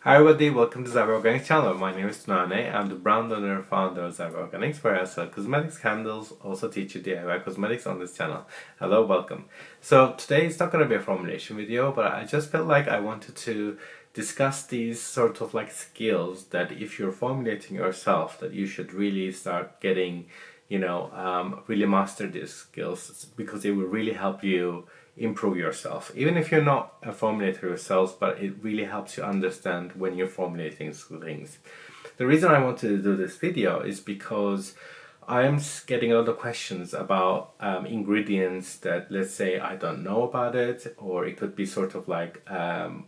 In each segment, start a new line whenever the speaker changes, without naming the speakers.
Hi everybody, welcome to Zyber Organics channel. My name is Tunane. I'm the brand owner and founder of Zyber Organics, where I sell cosmetics, candles, also teach you DIY cosmetics on this channel. Hello, welcome. So today it's not going to be a formulation video, but I just felt like I wanted to discuss these sort of like skills that if you're formulating yourself, that you should really start getting, really master these skills, because it will really help you improve yourself, even if you're not a formulator yourself, but it really helps you understand when you're formulating things. The reason I wanted to do this video is because I am getting a lot of questions about ingredients that, let's say, I don't know about it, or it could be sort of like how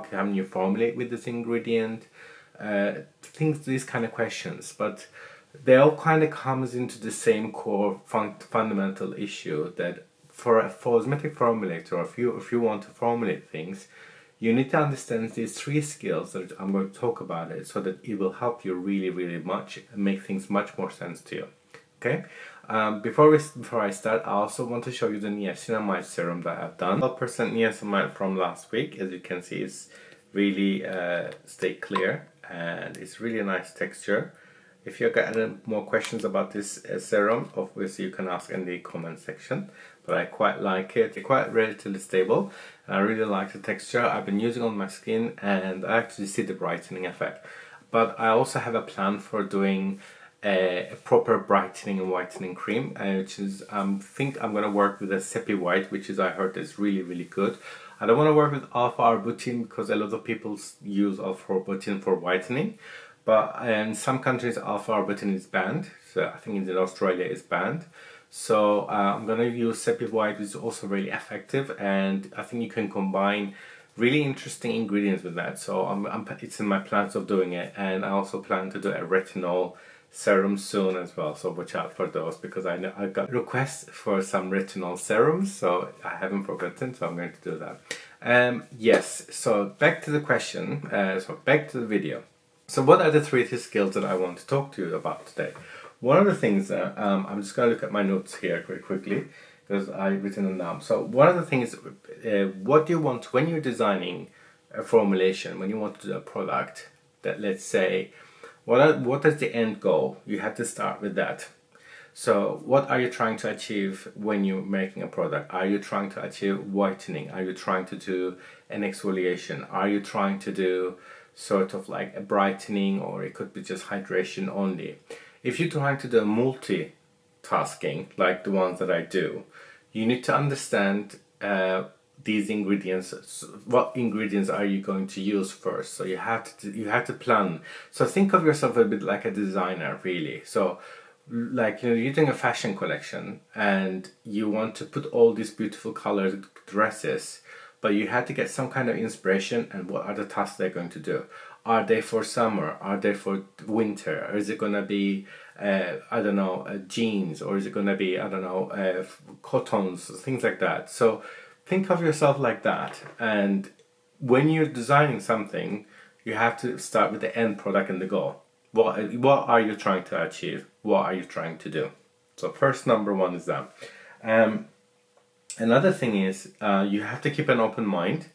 can you formulate with this ingredient, these kind of questions, but they all kind of comes into the same core fundamental issue that for a cosmetic formulator, if you want to formulate things, you need to understand these three skills that I'm going to talk about it, so that it will help you really much and make things much more sense to you. Okay. Before I start, I also want to show you the niacinamide serum that I've done. 12% niacinamide from last week. As you can see, it's really stay clear and it's really a nice texture. If you've got any more questions about this serum, obviously you can ask in the comment section. But I quite like it. It's quite relatively stable. And I really like the texture. I've been using it on my skin and I actually see the brightening effect. But I also have a plan for doing a proper brightening and whitening cream, which is think I'm gonna work with a Seppic white, which is I heard is really good. I don't want to work with alpha-arbutin because a lot of people use alpha-arbutin for whitening. But in some countries, alpha-arbutin is banned. So I think in Australia it's banned. So I'm going to use Seppic White, which is also really effective. And I think you can combine really interesting ingredients with that. So it's in my plans of doing it. And I also plan to do a retinol serum soon as well. So watch out for those, because I know I got requests for some retinol serums. So I haven't forgotten. So I'm going to do that. Yes, so back to the question. Back to the video. So what are the three skills that I want to talk to you about today? One of the things that I'm just going to look at my notes here very quickly, because I've written them down. So one of the things, what do you want when you're designing a formulation, when you want to do a product, that, let's say, what is the end goal? You have to start with that. So what are you trying to achieve when you're making a product? Are you trying to achieve whitening? Are you trying to do an exfoliation? Are you trying to do sort of like a brightening, or it could be just hydration only? If you're trying to do multitasking like the ones that I do, you need to understand these ingredients. What ingredients are you going to use first? So you have to plan. So think of yourself a bit like a designer, really. So like, you're doing a fashion collection and you want to put all these beautiful colored dresses, but you had to get some kind of inspiration, and what are the tasks they're going to do? Are they for summer? Are they for winter? Or is it going to be, I don't know, jeans? Or is it going to be, I don't know, cottons, things like that? So think of yourself like that. And when you're designing something, you have to start with the end product and the goal. What are you trying to achieve? What are you trying to do? So first, number one is that. Another thing is you have to keep an open mind.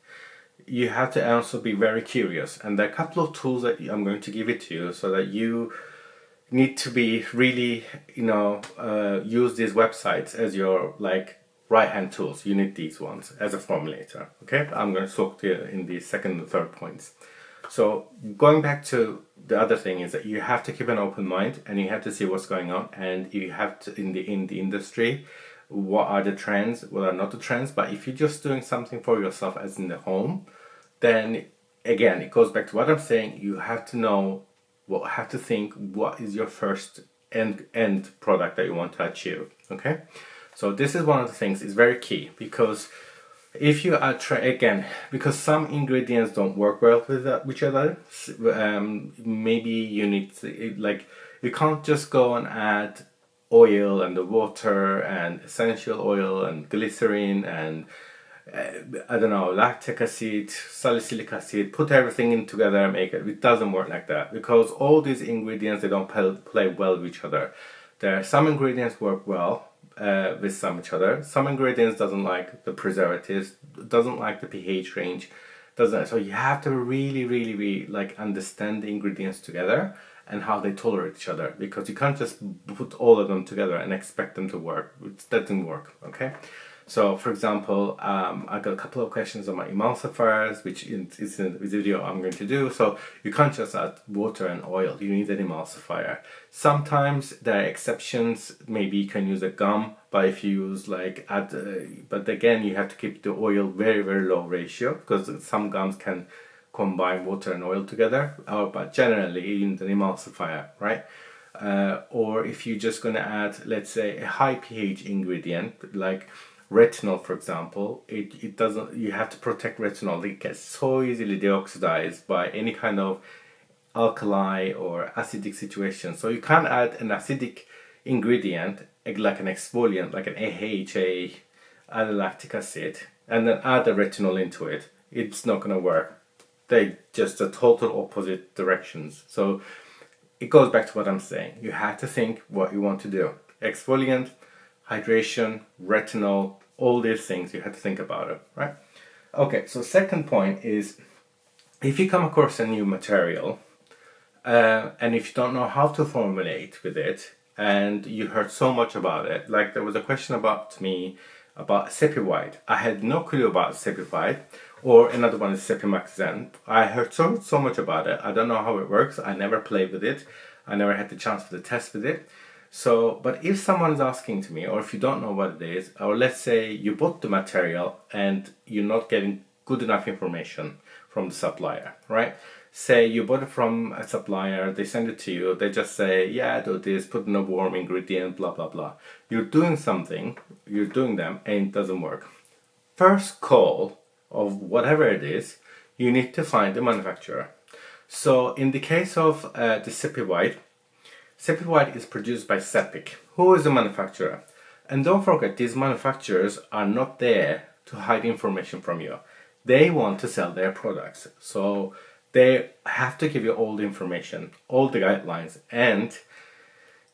You have to also be very curious, and there are a couple of tools that I'm going to give it to you, so that you need to be really, use these websites as your like right hand tools. You need these ones as a formulator. Okay, I'm going to talk to you in the second and third points. So going back to the other thing is that you have to keep an open mind, and you have to see what's going on, and you have to in the industry, what are the trends, what are not the trends. But if you're just doing something for yourself as in the home, then again it goes back to what I'm saying. You have to know have to think what is your first end product that you want to achieve. Okay, so this is one of the things is very key, because if you are because some ingredients don't work well with each other. Maybe you need to, like, you can't just go and add oil and the water and essential oil and glycerin and I don't know, lactic acid, salicylic acid, put everything in together and make it. It doesn't work like that, because all these ingredients, they don't play well with each other. There are some ingredients work well with each other. Some ingredients doesn't like the preservatives, doesn't like the pH range. Doesn't, so you have to really like understand the ingredients together and how they tolerate each other, because you can't just put all of them together and expect them to work. It doesn't work, okay? So, for example, I got a couple of questions on my emulsifiers, which is in the video I'm going to do. So you can't just add water and oil, you need an emulsifier. Sometimes there are exceptions, maybe you can use a gum, but if you use like, but again, you have to keep the oil very low ratio, because some gums can combine water and oil together, but generally you need an emulsifier, right? Or if you're just going to add, let's say, a high pH ingredient, like retinol, for example, it doesn't, you have to protect retinol. It gets so easily deoxidized by any kind of alkali or acidic situation. So you can't add an acidic ingredient like an exfoliant, like an AHA, add lactic acid, and then add the retinol into it. It's not going to work. They're just the total opposite directions. So it goes back to what I'm saying. You have to think what you want to do. Exfoliant, hydration, retinol, all these things, you have to think about it, right? Okay, so second point is, if you come across a new material and if you don't know how to formulate with it, and you heard so much about it, like there was a question about me about Seppic. I had no clue about Seppic, or another one is Seppic. I heard so much about it. I don't know how it works. I never played with it. I never had the chance for the test with it. So, but if someone is asking to me, or if you don't know what it is, or let's say you bought the material and you're not getting good enough information from the supplier, right? Say you bought it from a supplier, they send it to you, they just say, yeah, do this, put in a warm ingredient, blah, blah, blah. You're doing something, you're doing them, and it doesn't work. First call of whatever it is, you need to find the manufacturer. So in the case of the Seppic, Seppic is produced by Seppic, who is the manufacturer. And don't forget, these manufacturers are not there to hide information from you. They want to sell their products. So they have to give you all the information, all the guidelines, and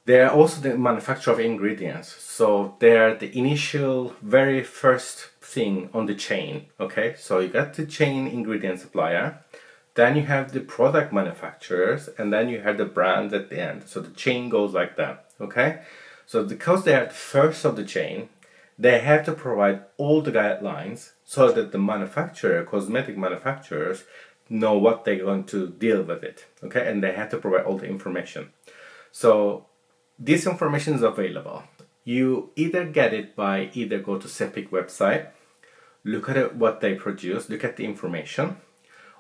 they're also the manufacturer of ingredients. So they're the initial, very first thing on the chain, okay? So you got the chain ingredient supplier, then you have the product manufacturers, and then you have the brands at the end. So the chain goes like that, okay? So because they are the first of the chain, they have to provide all the guidelines so that the manufacturer, cosmetic manufacturers, know what they're going to deal with it, okay? And they have to provide all the information. So this information is available. You either get it by either go to Seppic website, look at it, what they produce, look at the information,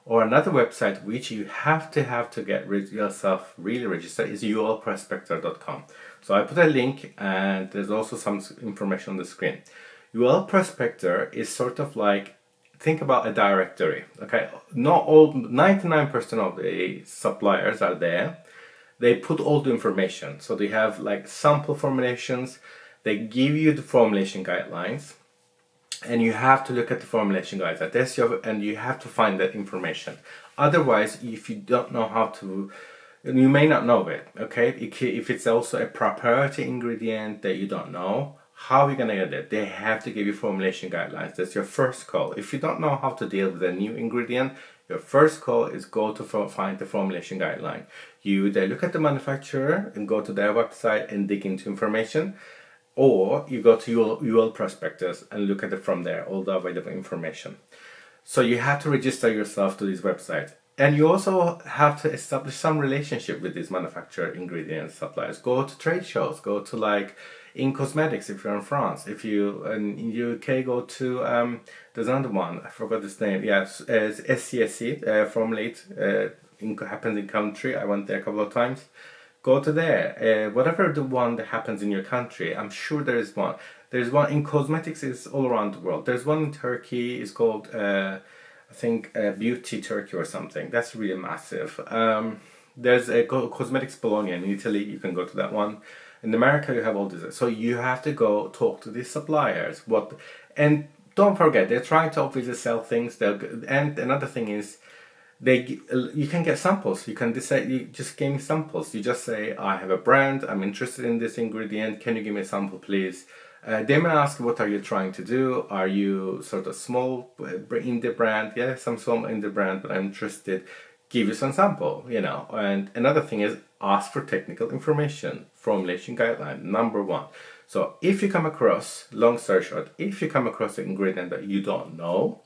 or another website which you have to get yourself really registered is ulprospector.com. So I put a link, and there's also some information on the screen. UL Prospector is sort of like, think about a directory, okay? Not all, 99% of the suppliers are there. They put all the information. So they have like sample formulations, they give you the formulation guidelines, and you have to look at the formulation guidelines. That's and you have to find that information. Otherwise, if you don't know how to, you may not know it, okay? If it's also a proprietary ingredient that you don't know, how are you gonna get it? They have to give you formulation guidelines. That's your first call. If you don't know how to deal with a new ingredient, your first call is go to find the formulation guideline. You either look at the manufacturer and go to their website and dig into information, or you go to UL Prospectors and look at it from there, all the available information. So you have to register yourself to these websites. And you also have to establish some relationship with these manufacturer ingredient suppliers. Go to trade shows, go to like in cosmetics if you're in France. If you in UK, go to there's another one, I forgot his name. Yes, SCSC, Formulate, happens in country. I went there a couple of times. Go to there. Whatever the one that happens in your country, I'm sure there is one. There's one in cosmetics, is all around the world. There's one in Turkey, it's called I think Beauty Turkey or something. That's really massive. There's a Cosmetics Bologna in Italy, you can go to that one. In America you have all this. So you have to go talk to these suppliers. And don't forget, they're trying to obviously sell things. And another thing is, you can get samples. You can decide, you just give me samples. You just say, I have a brand, I'm interested in this ingredient, can you give me a sample please? They may ask, what are you trying to do? Are you sort of small indie brand? Yes, I'm small indie brand, but I'm interested. Give you some sample, you know. And another thing is ask for technical information, formulation guideline, number one. So if you come across, long story short, if you come across an ingredient that you don't know,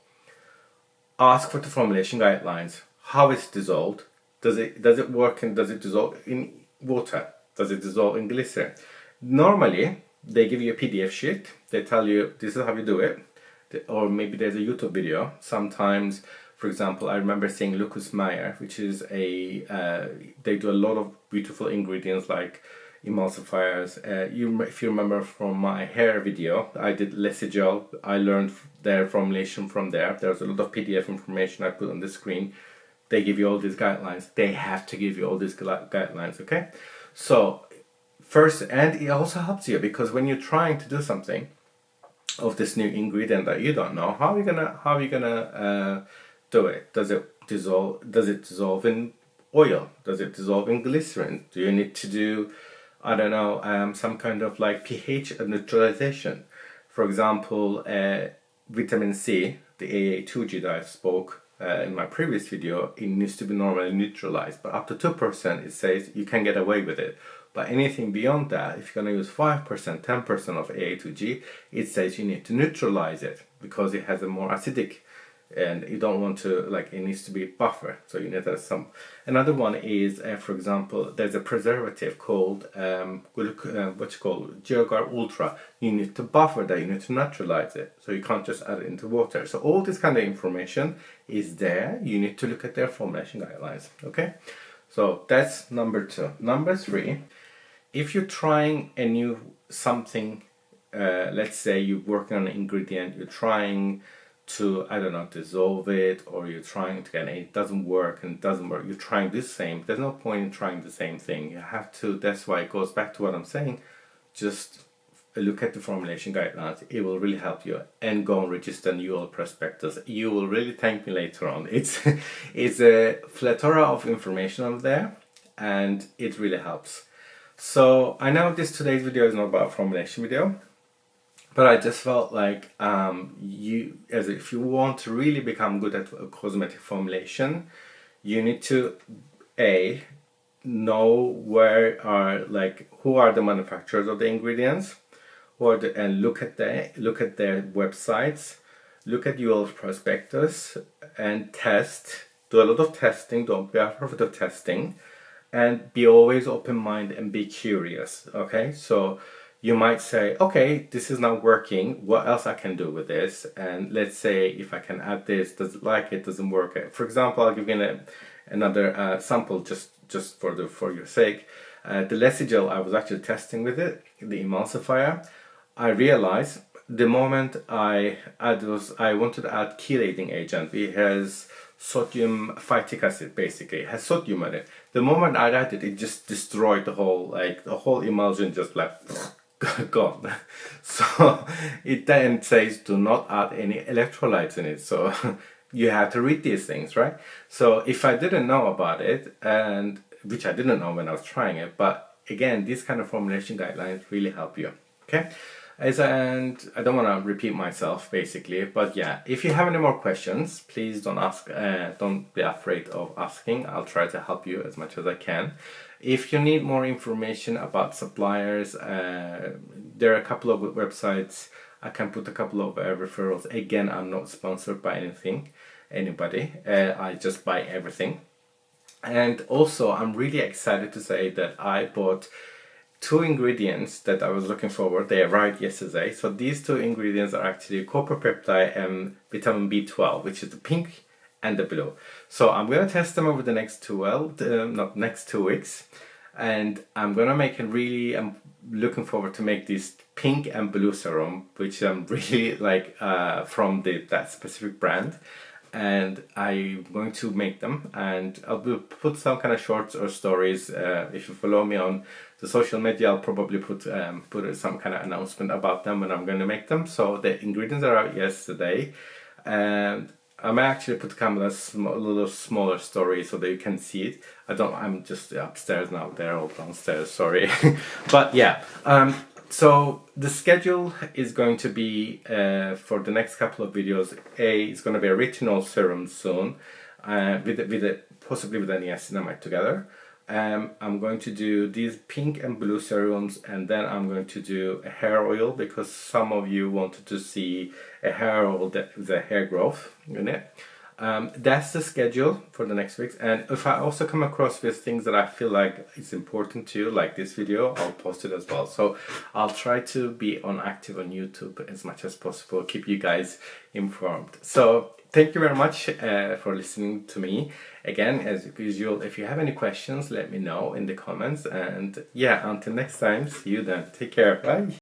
ask for the formulation guidelines. How is it dissolved? Does it work and does it dissolve in water? Does it dissolve in glycerin? Normally, they give you a PDF sheet. They tell you this is how you do it. Or maybe there's a YouTube video. Sometimes, for example, I remember seeing Meyer, which is they do a lot of beautiful ingredients like emulsifiers. If you remember from my hair video, I did Lessigel. I learned their formulation from there. There's a lot of PDF information I put on the screen. They give you all these guidelines. They have to give you all these guidelines, okay? So first, and it also helps you because when you're trying to do something of this new ingredient that you don't know, how are you gonna do it? Does it dissolve in oil? Does it dissolve in glycerin? Do you need to do, I don't know, some kind of like pH neutralization? For example, vitamin C, the AA2G that I spoke in my previous video, it needs to be normally neutralized, but up to 2% it says you can get away with it. But anything beyond that, if you're going to use 5%, 10% of AA2G, it says you need to neutralize it because it has a more acidic, and you don't want to, like, it needs to be buffer. So you need to have some. Another one is, for example, there's a preservative called GeoGuard Ultra. You need to buffer that, you need to neutralize it. So you can't just add it into water. So all this kind of information is there. You need to look at their formulation guidelines. Okay? So that's number 2. Number 3, if you're trying a new something, let's say you're working on an ingredient, you're trying to, I don't know, dissolve it, or you're trying to get it doesn't work, you're trying the same, there's no point in trying the same thing. You have to, that's why it goes back to what I'm saying, just look at the formulation guidelines. It will really help you, and go and register new oil prospectus. You will really thank me later on. It's a plethora of information on there, and it really helps. So I know today's video is not about formulation video, but I just felt like if you want to really become good at cosmetic formulation, you need to know who are the manufacturers of the ingredients, and look at their websites, look at your prospectus, and test. Do a lot of testing. Don't be afraid of testing, and be always open-minded and be curious. Okay, so you might say, okay, this is not working, what else I can do with this? And let's say if I can add this, does it like it, doesn't work? For example, I'll give you another sample just for your sake. The Lessigel, I was actually testing with it, the emulsifier. I realized the moment I wanted to add chelating agent. It has sodium phytic acid, basically. It has sodium in it. The moment I added it, it just destroyed the whole emulsion, just like gone. So it then says do not add any electrolytes in it. So you have to read these things, right? So if I didn't know about it, and which I didn't know when I was trying it, but again, these kind of formulation guidelines really help you. Okay, and I don't want to repeat myself basically, but yeah, if you have any more questions, please don't be afraid of asking. I'll try to help you as much as I can. If you need more information about suppliers, there are a couple of websites. I can put a couple of referrals. Again, I'm not sponsored by anybody. I just buy everything. And also, I'm really excited to say that I bought 2 ingredients that I was looking forward. They arrived yesterday. So these 2 ingredients are actually copper peptide and vitamin B12, which is the pink and the blue. So I'm going to test them over the next 2 weeks, and I'm going to make I'm looking forward to make this pink and blue serum, which I'm really like from that specific brand. And I'm going to make them, and I'll put some kind of shorts or stories. If you follow me on the social media, I'll probably put some kind of announcement about them when I'm going to make them. So the ingredients are out yesterday, and I may actually put a little smaller story so that you can see it. I'm just upstairs now, they're all downstairs, sorry. But yeah, So the schedule is going to be for the next couple of videos. It's going to be a retinol serum soon, possibly with a niacinamide together. I'm going to do these pink and blue serums, and then I'm going to do a hair oil because some of you wanted to see a hair oil that with a hair growth in it. That's the schedule for the next weeks, and if I also come across with things that I feel like it's important to you, like this video, I'll post it as well. So I'll try to be active on YouTube as much as possible, keep you guys informed. So thank you very much for listening to me. Again, as usual, if you have any questions, let me know in the comments, and yeah, until next time, see you then. Take care, bye.